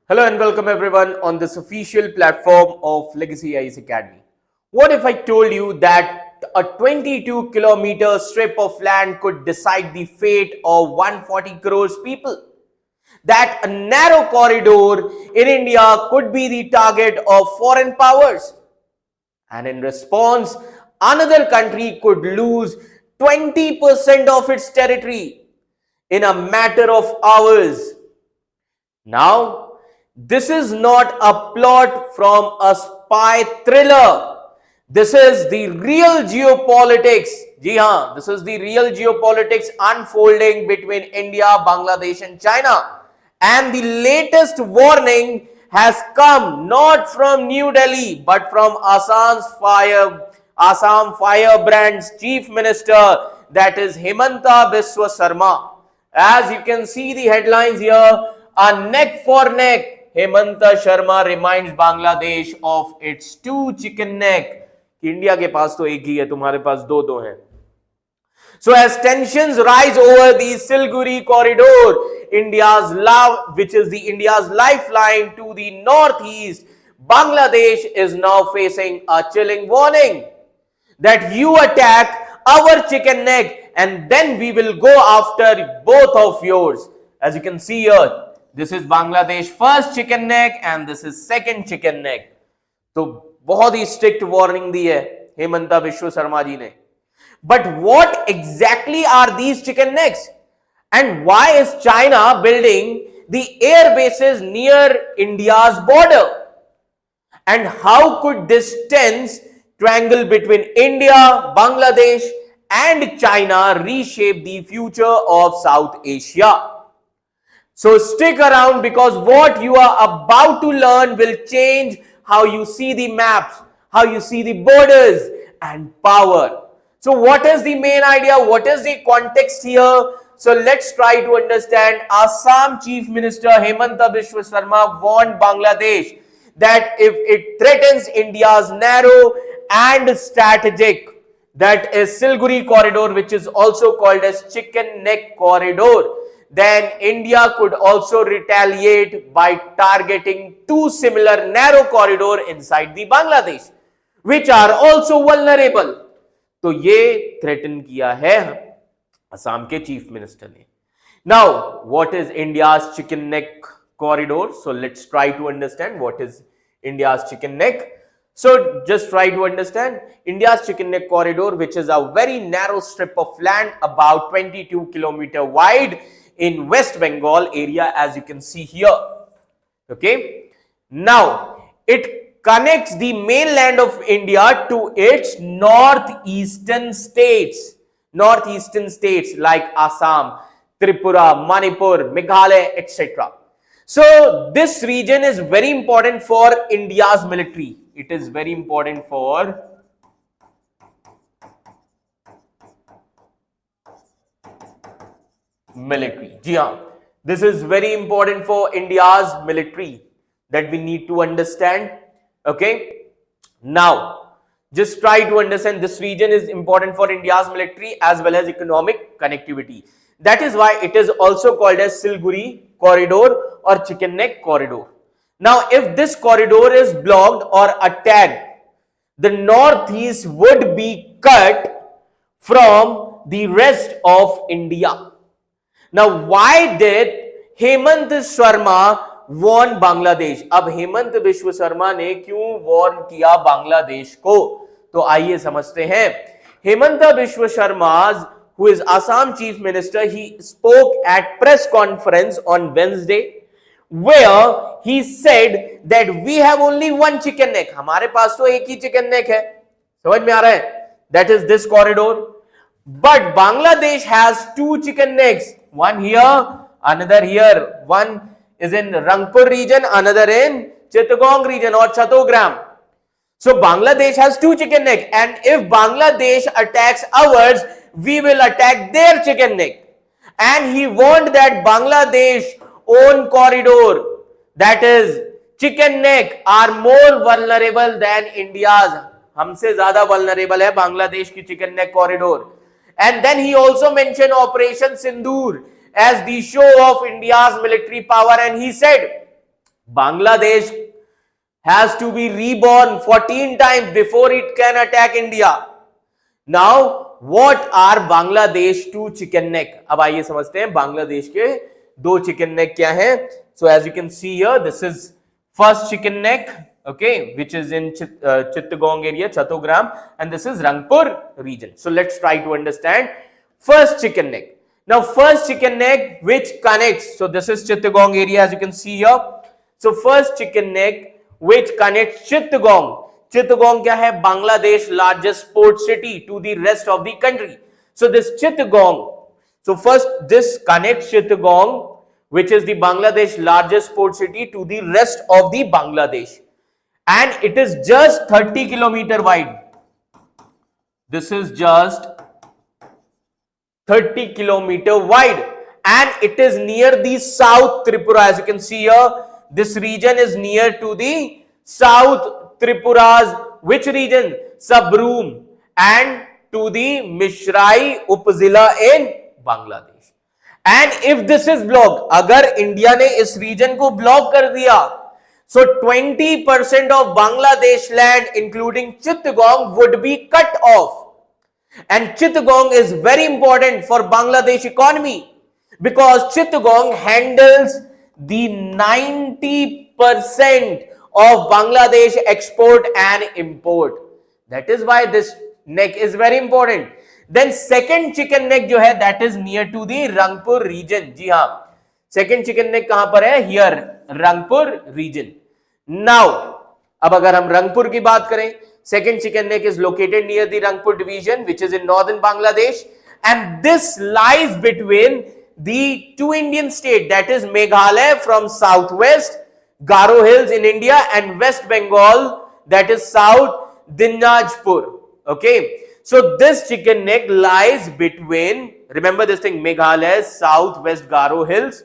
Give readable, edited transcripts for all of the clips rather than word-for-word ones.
Hello and welcome everyone on this official platform of Legacy IS Academy. What if I told you that a 22-kilometer strip of land could decide the fate of 140 crores people? That a narrow corridor in India could be the target of foreign powers? And in response, another country could lose 20% of its territory in a matter of hours. Now, this is not a plot from a spy thriller. This is the real geopolitics. Ji haan, this is the real geopolitics unfolding between India, Bangladesh and China. And the latest warning has come not from New Delhi but from Assam Firebrand's chief minister, that is Himanta Biswa Sarma. As you can see the headlines here, a neck for neck. Himanta Sharma reminds Bangladesh of its two chicken neck. India के पास तो एक ही है, तुम्हारे पास दो दो हैं. So as tensions rise over the Siliguri corridor, India's love, which is the India's lifeline to the northeast, Bangladesh is now facing a chilling warning that you attack our chicken neck and then we will go after both of yours. As you can see here, this is Bangladesh first chicken neck and this is second chicken neck. तो बहुत ही strict warning दी है हेमंता बिश्व शर्मा जी ने. But what exactly are these chicken necks? And why is China building the air bases near India's border? And how could this tense triangle between India, Bangladesh and China reshape the future of South Asia? So stick around because what you are about to learn will change how you see the maps, how you see the borders and power. So what is the main idea? What is the context here? So let's try to understand. Assam Chief Minister Himanta Biswa Sarma warned Bangladesh that if it threatens India's narrow and strategic, that is Siliguri corridor, which is also called as chicken neck corridor, then India could also retaliate by targeting two similar narrow corridor inside the Bangladesh, which are also vulnerable. तो ये threaten किया है असम के chief minister ने. Now, what is India's chicken neck corridor? So let's try to understand what is India's chicken neck. So just try to understand India's chicken neck corridor, which is a very narrow strip of land about 22-kilometer wide in West Bengal area, as you can see here. Okay. Now, it connects the mainland of India to its northeastern states like Assam, Tripura, Manipur, Meghalaya, etc. So, this region is very important for India's military. It is very important for military. जी हाँ, this is very important for India's military that we need to understand. Okay, now just try to understand this region is important for India's military as well as economic connectivity. That is why it is also called as Siliguri corridor or chicken neck corridor. Now, if this corridor is blocked or attacked, the northeast would be cut from the rest of India. Now, why did Hemant Sharma warn Bangladesh? अब हेमंत बिश्व शर्मा ने क्यों warn किया बांग्लादेश को? तो आइए समझते हैं. Hemant Biswa Sharma, who is Assam Chief Minister, he spoke at press conference on Wednesday, where he said that we have only one chicken neck. हमारे पास तो एक ही chicken neck है. समझ में आ रहा है? That is this corridor. But Bangladesh has two chicken necks. One here, another here. One is in Rangpur region, another in Chittagong region or Chattogram. So Bangladesh has two chicken neck, and if Bangladesh attacks ours, we will attack their chicken neck. And he warned that Bangladesh own corridor, that is chicken neck, are more vulnerable than India's. हमसे ज्यादा vulnerable है बांग्लादेश की chicken neck corridor. And then he also mentioned Operation Sindoor as the show of India's military power, and he said Bangladesh has to be reborn 14 times before it can attack India. Now, what are Bangladesh two chicken neck? अब आइए समझते हैं बांग्लादेश के दो chicken neck क्या हैं. So as you can see here, this is first chicken neck, okay, which is in Chittagong area, Chattogram, and this is Rangpur region. So let's try to understand first chicken neck. Now, first chicken neck which connects, so this is Chittagong area as you can see here. So first chicken neck which connects Chittagong. Chittagong क्या है? Bangladesh largest port city to the rest of the country. So this Chittagong. So first this connects Chittagong, which is the Bangladesh largest port city, to the rest of the Bangladesh, and it is just 30 kilometer wide. This is just 30 kilometer wide, and it is near the South Tripura. As you can see here, this region is near to the South Tripura's which region? Sabroom, and to the Mishrai Upazila in Bangladesh. And if this is blocked, अगर India ने इस reason को block कर दिया, so 20% of Bangladesh land including Chittagong would be cut off. And Chittagong is very important for Bangladesh economy because Chittagong handles the 90% of Bangladesh export and import. That is why this neck is very important. Then second chicken neck जो है, that is near to the Rangpur region. जी हाँ, second chicken neck कहां पर है? Here, Rangpur region. Now, अब अगर हम रंगपुर की बात करें, second chicken neck is located near the Rangpur division, which is in northern Bangladesh, and this lies between the two Indian states, that is Meghalaya from southwest, Garo Hills in India, and West Bengal, that is south Dinajpur. Okay, so this chicken neck lies between, remember this thing, Meghalaya southwest Garo Hills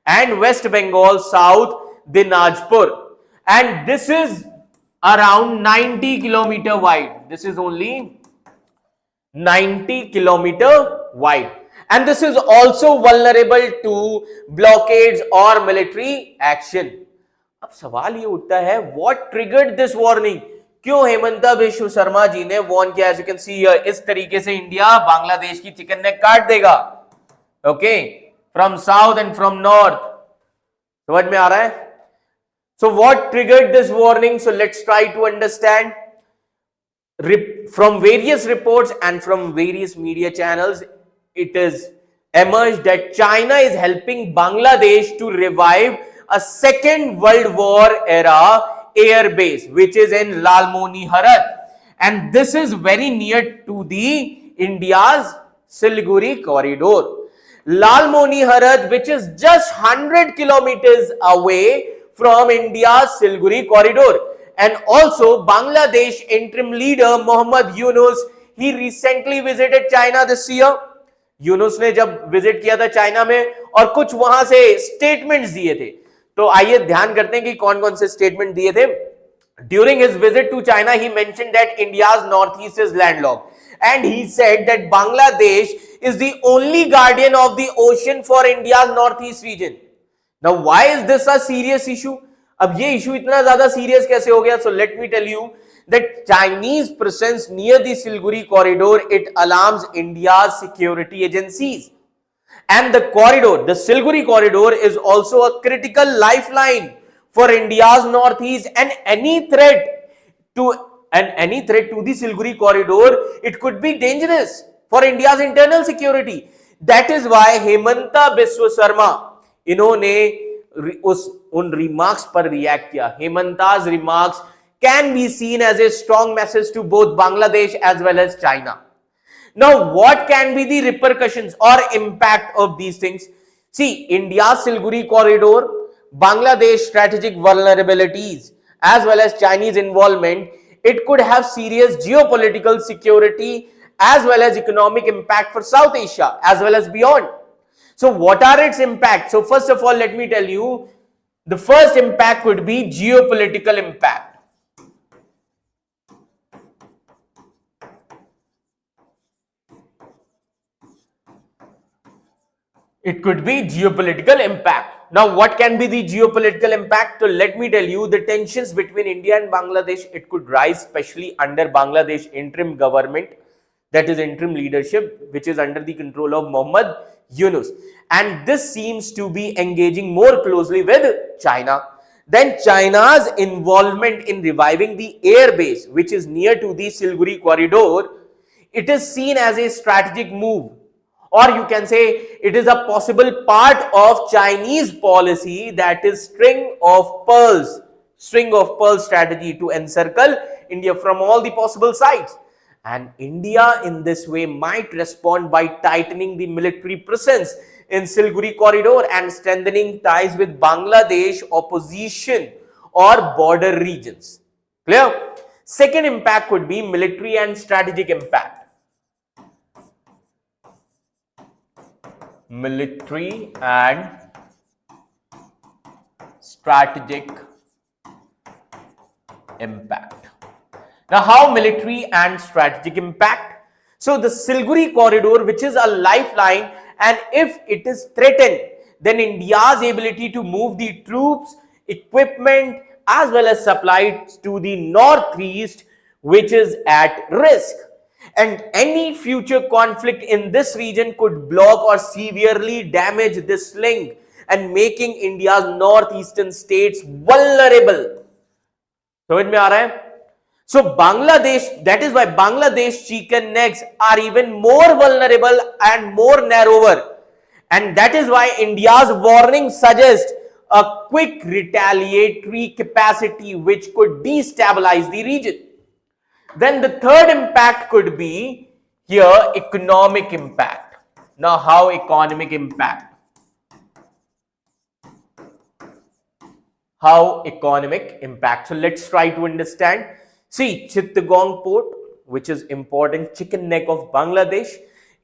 and West Bengal south Dinajpur, and this is around 90 kilometer wide. This is only 90 kilometer wide, and this is also vulnerable to blockades or military action. अब सवाल ये उठता है, what triggered this warning? क्यों हेमंता बिश्व शर्मा जी ने warn किया? As you can see here, इस तरीके से इंडिया बांग्लादेश की चिकन नेक काट देगा. Okay, from south and from north. समझ में आ रहा है? So what triggered this warning? So let's try to understand. From various reports and from various media channels, it is emerged that China is helping Bangladesh to revive a Second World War era air base, which is in Lalmoni Harat, and this is very near to the India's Siliguri corridor. Lalmoni Harat, which is just 100 kilometers away from India's Siliguri corridor. And also Bangladesh interim leader Mohammad Yunus, he recently visited China this year. Yunus ने जब visit किया था China में और कुछ वहां से statements दिए थे, तो आइए ध्यान करते हैं कि कौन कौन से स्टेटमेंट दिए थे. During his visit to China, he mentioned that India's northeast is landlocked, and he said that Bangladesh is the only guardian of the ocean for India's northeast region. Now, why is this a serious issue? अब ये issue इतना ज्यादा serious कैसे हो गया? So let me tell you that Chinese presence near the Siliguri corridor, it alarms India's security agencies. And the corridor, the Siliguri corridor, is also a critical lifeline for India's northeast, and any threat to the Siliguri corridor, it could be dangerous for India's internal security. That is why Hemanta Biswa Sarma, इन्होंने उन remarks पर react किया. Hemanta's remarks can be seen as a strong message to both Bangladesh as well as China. Now, what can be the repercussions or impact of these things? See, India's Siliguri corridor, Bangladesh strategic vulnerabilities, as well as Chinese involvement, it could have serious geopolitical, security, as well as economic impact for South Asia, as well as beyond. So, what are its impacts? So, first of all, let me tell you, the first impact could be geopolitical impact. It could be geopolitical impact. Now, what can be the geopolitical impact? So let me tell you, the tensions between India and Bangladesh, it could rise, especially under Bangladesh interim government, that is interim leadership, which is under the control of Muhammad Yunus. And this seems to be engaging more closely with China. Then China's involvement in reviving the air base, which is near to the Siliguri corridor, it is seen as a strategic move, or you can say it is a possible part of Chinese policy, that is string of pearls strategy to encircle India from all the possible sides. And India in this way might respond by tightening the military presence in Siliguri corridor and strengthening ties with Bangladesh opposition or border regions. Clear? Second impact could be military and strategic impact. Military and strategic impact. Now, how military and strategic impact? So, the Siliguri corridor, which is a lifeline, and if it is threatened, then India's ability to move the troops, equipment, as well as supplies to the northeast, which is at risk. And any future conflict in this region could block or severely damage this link and making India's northeastern states vulnerable. So, so Bangladesh, that is why Bangladesh chicken necks are even more vulnerable and more narrower. And that is why India's warning suggests a quick retaliatory capacity which could destabilize the region. Then the third impact could be here economic impact. Now, how economic impact? How economic impact? So let's try to understand. See, Chittagong port, which is important chicken neck of Bangladesh,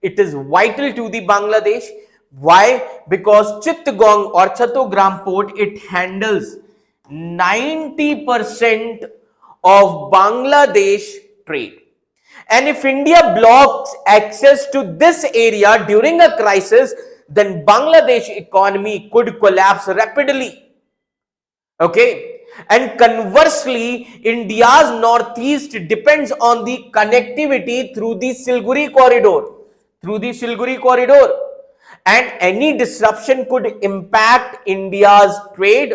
it is vital to the Bangladesh. Why? Because Chittagong or Chattogram port, it handles 90% of Bangladesh trade. And if India blocks access to this area during a crisis, then Bangladesh economy could collapse rapidly. Okay. And conversely, India's northeast depends on the connectivity through the Siliguri corridor. And any disruption could impact India's trade,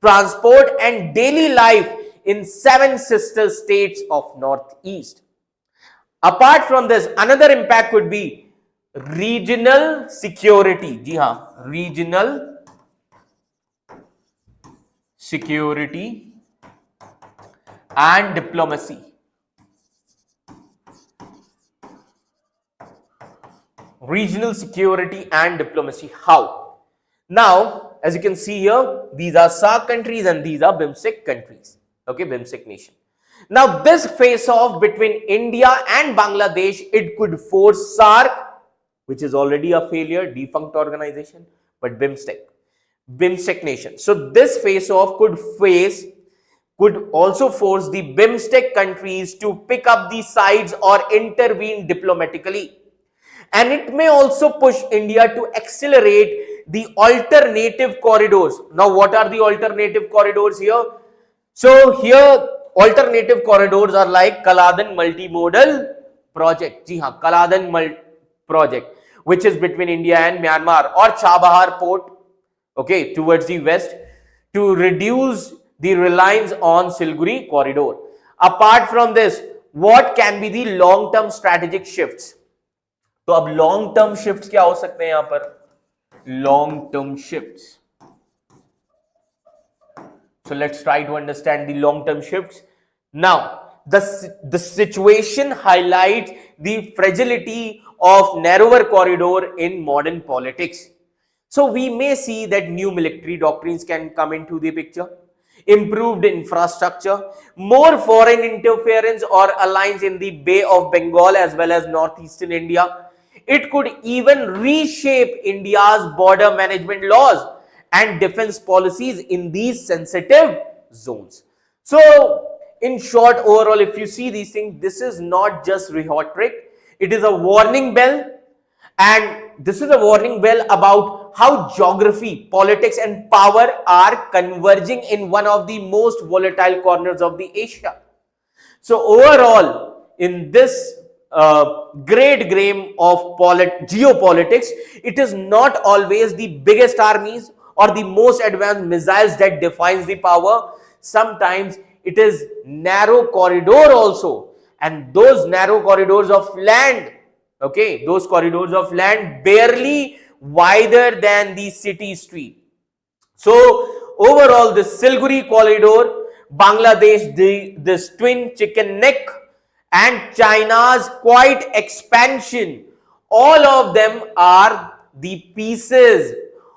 transport, and daily life in 7 sister states of northeast. Apart from this, another impact could be regional security. Ji haan, regional security and diplomacy. Regional security and diplomacy. How? Now, as you can see here, these are SAARC countries and these are BIMSTEC countries. Okay, BIMSTEC nation. Now, this face-off between India and Bangladesh, it could force SAARC, which is already a failure, defunct organization, but BIMSTEC nation. So, this face-off could also force the BIMSTEC countries to pick up the sides or intervene diplomatically. And it may also push India to accelerate the alternative corridors. Now, what are the alternative corridors here? So, here alternative corridors are like Kaladan Multimodal Project. Ji haan, Kaladan Project, which is between India and Myanmar, or Chabahar Port, okay, towards the west, to reduce the reliance on Siliguri corridor. Apart from this, what can be the long-term strategic shifts? तो अब long term shifts क्या हो सकते हैं यहां पर? Long term shifts. So let's try to understand the long term shifts. Now, the situation highlights the fragility of narrower corridor in modern politics. So we may see that new military doctrines can come into the picture, improved infrastructure, more foreign interference or alliance in the Bay of Bengal as well as northeastern India. It could even reshape India's border management laws and defense policies in these sensitive zones. So, in short, overall, if you see these things, this is not just rhetoric, it is a warning bell, and this is a warning bell about how geography, politics and power are converging in one of the most volatile corners of the Asia. So overall, in this great game of geopolitics, it is not always the biggest armies or the most advanced missiles that defines the power. Sometimes it is narrow corridor also, and those narrow corridors of land, okay, those corridors of land barely wider than the city street. So overall, the Siliguri corridor, Bangladesh, this twin chicken neck, and China's quite expansion, all of them are the pieces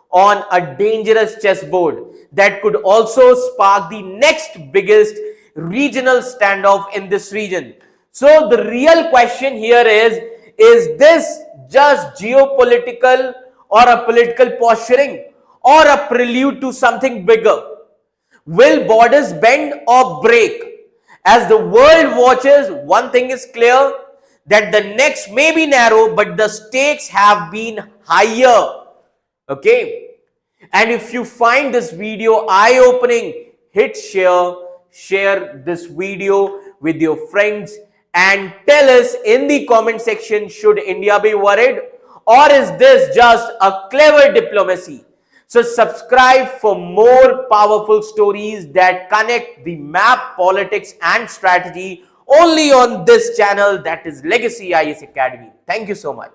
on a dangerous chessboard that could also spark the next biggest regional standoff in this region. So the real question here is this just geopolitical or a political posturing or a prelude to something bigger? Will borders bend or break? As the world watches, one thing is clear, that the next may be narrow, but the stakes have been higher. Okay. And if you find this video eye-opening, hit share this video with your friends and tell us in the comment section, should India be worried, or is this just a clever diplomacy? So subscribe for more powerful stories that connect the map, politics and strategy only on this channel, that is Legacy IAS Academy. Thank you so much.